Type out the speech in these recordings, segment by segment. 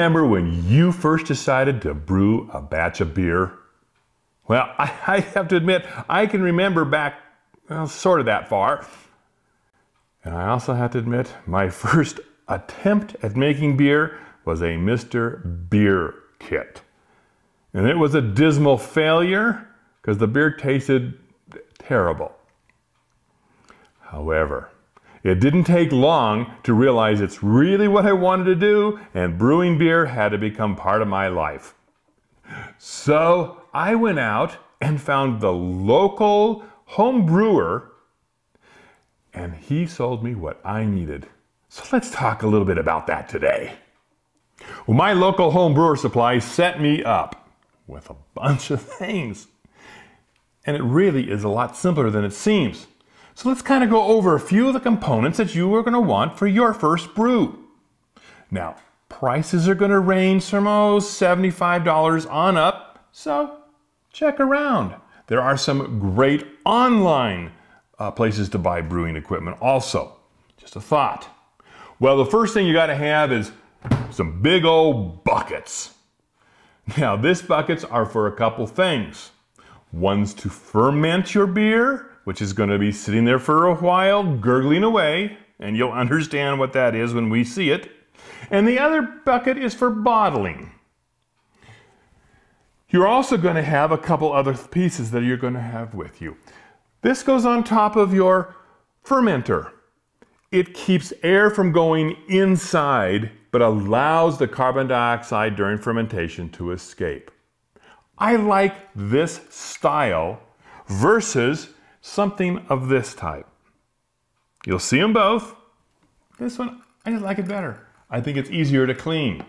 remember when you first decided to brew a batch of beer? Well, I have to admit, I can remember back, well, sort of that far. And I also have to admit, my first attempt at making beer was a Mr. Beer kit. And it was a dismal failure because the beer tasted terrible. However, it didn't take long to realize it's really what I wanted to do, and brewing beer had to become part of my life. So I went out and found the local home brewer, and he sold me what I needed. So let's talk a little bit about that today. Well, my local home brewer supply set me up with a bunch of things. And it really is a lot simpler than it seems. So let's kind of go over a few of the components that you are going to want for your first brew. Now, prices are going to range from $75 on up, so check around. There are some great online places to buy brewing equipment also. Just a thought. Well, the first thing you got to have is some big old buckets. Now, these buckets are for a couple things. One's to ferment your beer, which is going to be sitting there for a while, gurgling away, and you'll understand what that is when we see it. And the other bucket is for bottling. You're also going to have a couple other pieces that you're going to have with you. This goes on top of your fermenter. It keeps air from going inside, but allows the carbon dioxide during fermentation to escape. I like this style versus something of this type. You'll see them both. This one, I just like it better. I think it's easier to clean.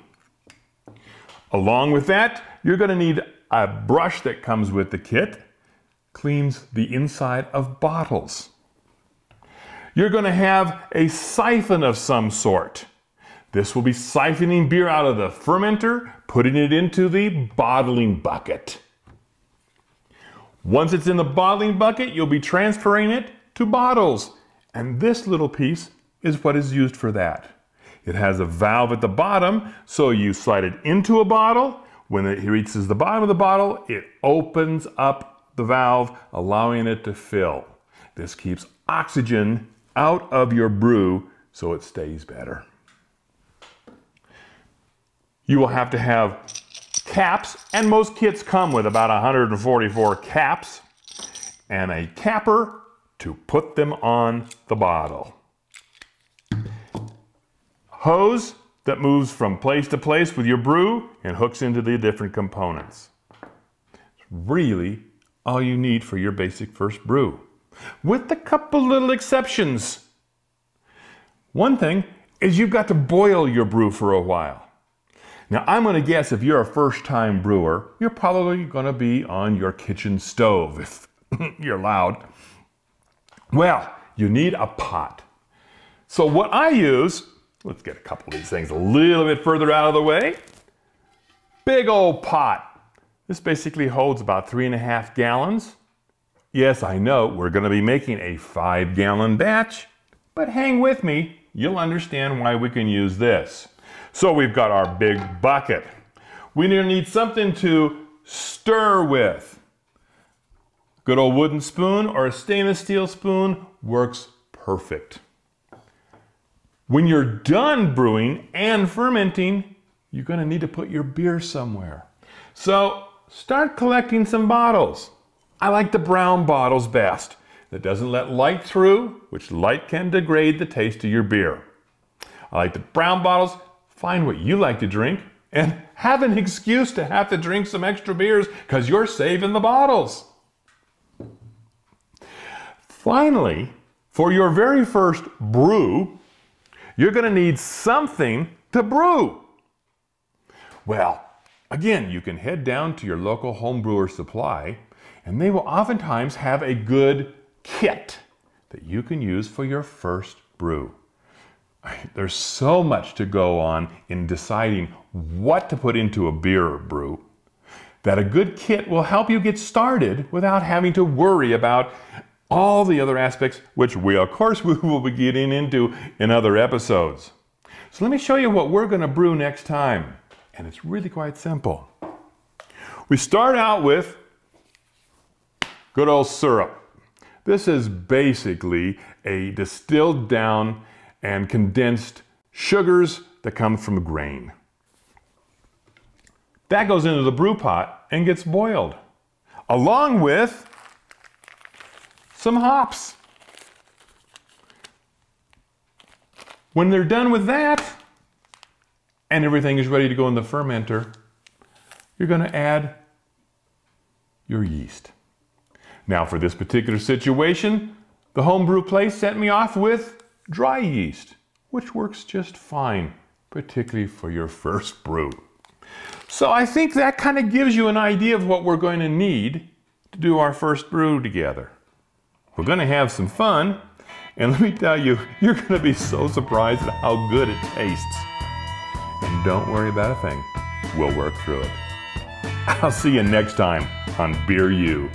Along with that, you're going to need a brush that comes with the kit. Cleans the inside of bottles. You're going to have a siphon of some sort. This will be siphoning beer out of the fermenter, putting it into the bottling bucket. Once it's in the bottling bucket, you'll be transferring it to bottles. And this little piece is what is used for that. It has a valve at the bottom, so you slide it into a bottle. When it reaches the bottom of the bottle, it opens up the valve, allowing it to fill. This keeps oxygen out of your brew so it stays better. You will have to have caps, and most kits come with about 144 caps and a capper to put them on the bottle. Hose that moves from place to place with your brew and hooks into the different components. It's really all you need for your basic first brew, with a couple little exceptions. One thing is you've got to boil your brew for a while. Now, I'm going to guess if you're a first-time brewer, you're probably going to be on your kitchen stove if you're loud. Well, you need a pot. So what I use, let's get a couple of these things a little bit further out of the way. Big old pot. This basically holds about 3.5 gallons. Yes, I know we're going to be making a 5-gallon batch, but hang with me, you'll understand why we can use this. So we've got our big bucket. We need something to stir with. Good old wooden spoon or a stainless steel spoon works perfect. When you're done brewing and fermenting, you're going to need to put your beer somewhere. So start collecting some bottles. I like the brown bottles best. That doesn't let light through, which light can degrade the taste of your beer. I like the brown bottles. Find what you like to drink and have an excuse to have to drink some extra beers because you're saving the bottles. Finally, for your very first brew, you're going to need something to brew. Well, again, you can head down to your local home brewer supply, and they will oftentimes have a good kit that you can use for your first brew. There's so much to go on in deciding what to put into a beer brew that a good kit will help you get started without having to worry about all the other aspects, which we will be getting into in other episodes. So let me show you what we're going to brew next time. And it's really quite simple. We start out with good old syrup. This is basically a distilled down and condensed sugars that come from grain. That goes into the brew pot and gets boiled, along with some hops. When they're done with that, and everything is ready to go in the fermenter, you're going to add your yeast. Now for this particular situation, the homebrew place sent me off with dry yeast, which works just fine, particularly for your first brew. So I think that kind of gives you an idea of what we're going to need to do our first brew together. We're going to have some fun, and let me tell you, you're going to be so surprised at how good it tastes. And don't worry about a thing. We'll work through it. I'll see you next time on Brew.